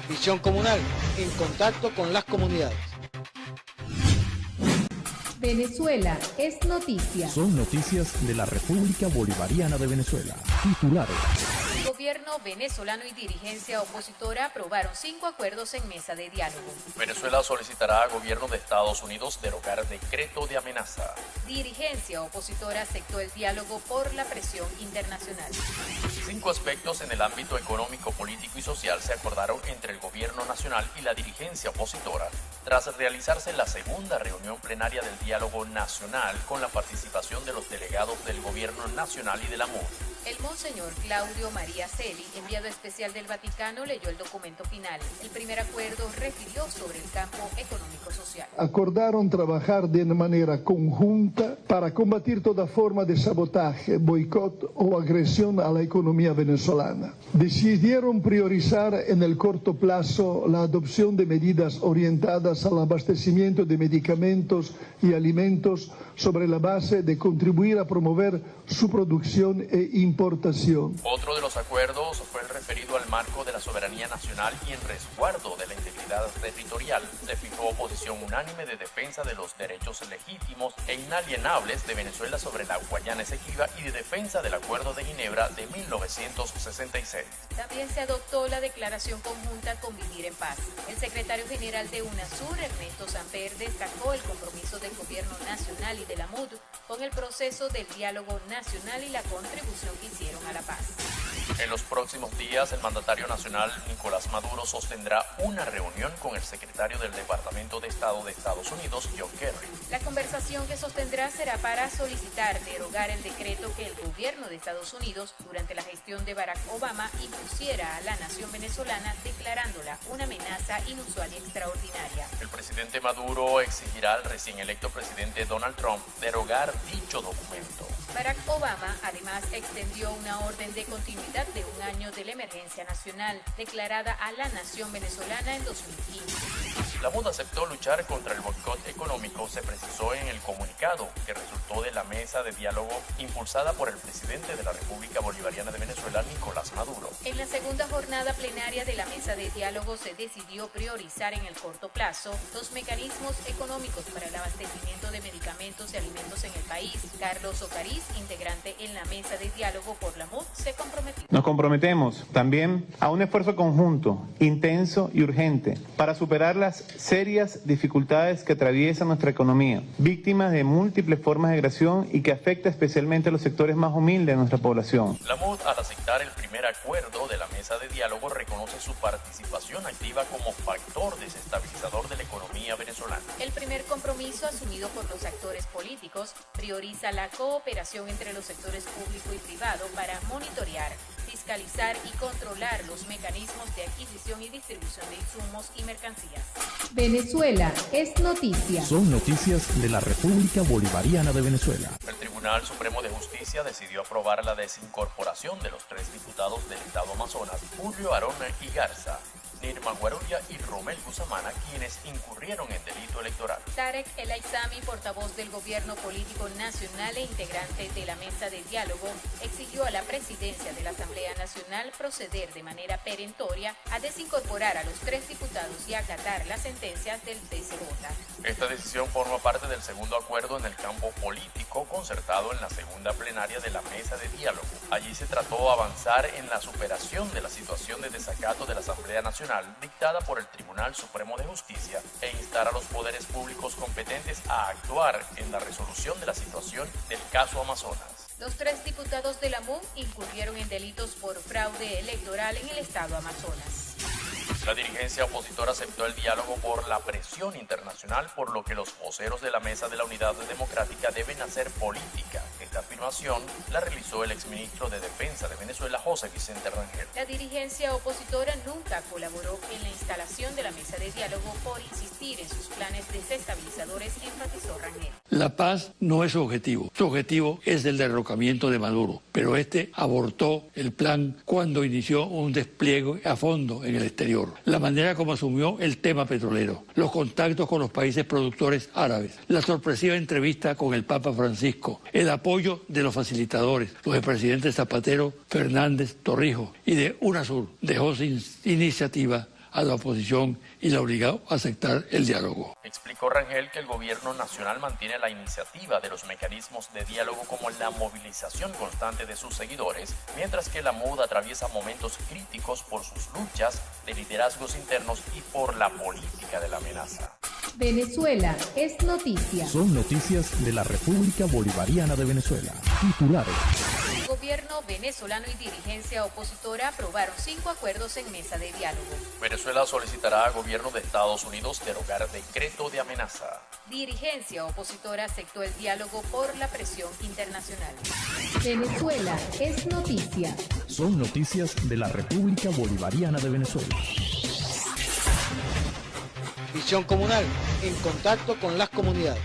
Visión Comunal, en contacto con las comunidades. Venezuela es noticia. Son noticias de la República Bolivariana de Venezuela. Titulares. El gobierno venezolano y dirigencia opositora aprobaron 5 acuerdos en mesa de diálogo. Venezuela solicitará al gobierno de Estados Unidos derogar decreto de amenaza. Dirigencia opositora aceptó el diálogo por la presión internacional. 5 aspectos en el ámbito económico, político y social se acordaron entre el gobierno nacional y la dirigencia opositora, tras realizarse la segunda reunión plenaria del diálogo nacional con la participación de los delegados del gobierno nacional y de la MUD. El monseñor Claudio María Celi, enviado especial del Vaticano, leyó el documento final. El primer acuerdo refirió sobre el campo económico-social. Acordaron trabajar de manera conjunta para combatir toda forma de sabotaje, boicot o agresión a la economía venezolana. Decidieron priorizar en el corto plazo la adopción de medidas orientadas al abastecimiento de medicamentos y alimentos sobre la base de contribuir a promover su producción e importación. Otro de los acuerdos fue el referido al marco de la soberanía nacional y en resguardo de la integridad territorial. Se fijó posición unánime de defensa de los derechos legítimos e inalienables de Venezuela sobre la Guayana Esequiba y de defensa del Acuerdo de Ginebra de 1966. También se adoptó la declaración conjunta Convivir en Paz. El secretario general de UNASUR, Ernesto Samper, destacó el compromiso del gobierno nacional y de la MUD con el proceso del diálogo nacional y la contribución que hicieron a la paz. En los próximos días, el mandatario nacional Nicolás Maduro sostendrá una reunión con el secretario del Departamento de Estado de Estados Unidos, John Kerry. La conversación que sostendrá será para solicitar derogar el decreto que el gobierno de Estados Unidos, durante la gestión de Barack Obama, impusiera a la nación venezolana, declarándola una amenaza inusual y extraordinaria. El presidente Maduro exigirá al recién electo presidente Donald Trump derogar dicho documento. Barack Obama además extendió una orden de continuidad de un año de la emergencia nacional declarada a la nación venezolana en 2015. La MUD aceptó luchar contra el boicot económico, se precisó en el comunicado que resultó de la mesa de diálogo impulsada por el presidente de la República Bolivariana de Venezuela, Nicolás Maduro. En la segunda jornada plenaria de la mesa de diálogo se decidió priorizar en el corto plazo los mecanismos económicos para el abastecimiento de medicamentos y alimentos en el país. Carlos Ocariz, integrante en la mesa de diálogo por la MUD, se comprometió. Nos comprometemos también a un esfuerzo conjunto, intenso y urgente para superar las serias dificultades que atraviesa nuestra economía, víctimas de múltiples formas de agresión y que afecta especialmente a los sectores más humildes de nuestra población. La MUD, al aceptar el primer acuerdo de la mesa de diálogo, reconoce su participación activa como factor desestabilizador de la economía venezolana. El primer compromiso asumido por los actores políticos prioriza la cooperación entre los sectores público y privado para monitorear, fiscalizar y controlar los mecanismos de adquisición y distribución de insumos y mercancías. Venezuela es noticia. Son noticias de la República Bolivariana de Venezuela. El Tribunal Supremo de Justicia decidió aprobar la desincorporación de los 3 diputados del Estado Amazonas, Julio Arona y Garza, Nirma Guarulla y Romel Guzamana, quienes incurrieron en delito electoral. Tarek El Aizami, portavoz del Gobierno Político Nacional e integrante de la mesa de diálogo, exigió a la presidencia de la Asamblea Nacional proceder de manera perentoria a desincorporar a los 3 diputados y acatar las sentencias del TCJ. Esta decisión forma parte del segundo acuerdo en el campo político concertado en la segunda plenaria de la mesa de diálogo. Allí se trató avanzar en la superación de la situación de desacato de la Asamblea Nacional dictada por el Tribunal Supremo de Justicia e instar a los poderes públicos competentes a actuar en la resolución de la situación del caso Amazonas. Los 3 diputados de la MUD incurrieron en delitos por fraude electoral en el estado Amazonas. La dirigencia opositora aceptó el diálogo por la presión internacional, por lo que los voceros de la Mesa de la Unidad Democrática deben hacer política. Esta afirmación la realizó el exministro de Defensa de Venezuela, José Vicente Rangel. La dirigencia opositora nunca colaboró en la instalación de la mesa de diálogo por insistir en sus planes desestabilizadores, enfatizó Rangel. La paz no es su objetivo es el derrocamiento de Maduro, pero este abortó el plan cuando inició un despliegue a fondo en el exterior. Ecuador, la manera como asumió el tema petrolero, los contactos con los países productores árabes, la sorpresiva entrevista con el Papa Francisco, el apoyo de los facilitadores, los expresidentes Zapatero, Fernández, Torrijos y de UNASUR, dejó sin iniciativa a la oposición y la obligó a aceptar el diálogo. Explicó Rangel que el gobierno nacional mantiene la iniciativa de los mecanismos de diálogo como la movilización constante de sus seguidores, mientras que la MUD atraviesa momentos críticos por sus luchas de liderazgos internos y por la política de la amenaza. Venezuela es noticia. Son noticias de la República Bolivariana de Venezuela. Titulares. Gobierno venezolano y dirigencia opositora aprobaron 5 acuerdos en mesa de diálogo. Venezuela solicitará al gobierno de Estados Unidos derogar decreto de amenaza. Dirigencia opositora aceptó el diálogo por la presión internacional. Venezuela es noticia. Son noticias de la República Bolivariana de Venezuela. Visión Comunal, en contacto con las comunidades.